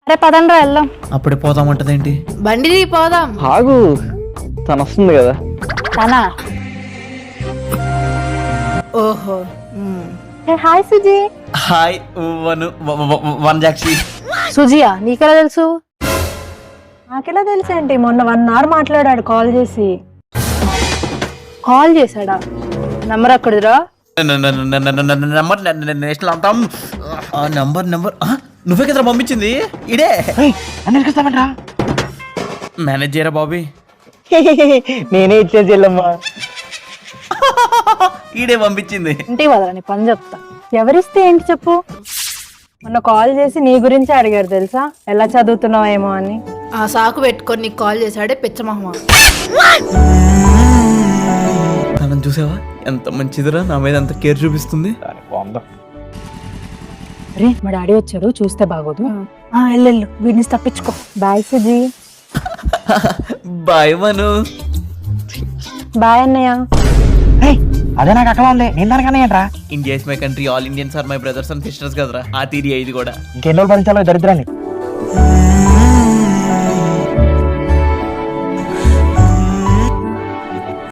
అరే పదండ్రా వెళ్దాం. అప్పుడే పోదామంటదేంటి? బండి పోదాం. ఆగు, తను వస్తుంది కదా. తనా? ఓహో. హాయ్ సుజీ. హాయ్ వనజాక్షి. సుజియా, నీకెలా తెలుసు? నాకెలా తెలుసు ఏంటి? మొన్న 1 hour మాట్లాడాడు కాల్ చేసి. కాల్ చేశాడా? నంబర్ అక్కడిదిరా. నంబర్ నేషనల్ అంతా నంబర్ నువ్వే కదా పంపించింది. ఇడే మేనేజ్ చేయరా బాబీ. నేనే ఇచ్చే చెల్లమ్మా. ఈడే పంపించింది. ఇంటికి వదరా, నీ పని చెప్తా. ఎవరిస్తే ఏంటి చెప్పు. మొన్న కాల్ చేసి నీ గురించి అడిగాడు తెలుసా, ఎలా చదువుతున్నావు ఏమో అని. ఆ సాకు పెట్టుకొని నీకు కాల్ చేశాడే పిచ్చమహమా. తనని చూసావా ఎంత మంచిదిరా, నా మీద ఎంత కేర్ చూపిస్తుంది. అరే మా డాడీ వచ్చారు, చూస్తే బాగోదు. వెళ్ళు, వీడిని తప్పించుకో. Bye Suji. Bye Manu. Bye అన్నయ్య. అదే నాకు అక్కడ ఉంది, నేను దానికన్నా ఏంట్రా. India is my country, all Indians are my brothers and sisters కదరా. ఆ తీరి ఇది కూడా ఇంకెన్ని రోజులు భరించాలో దరిద్రాన్ని.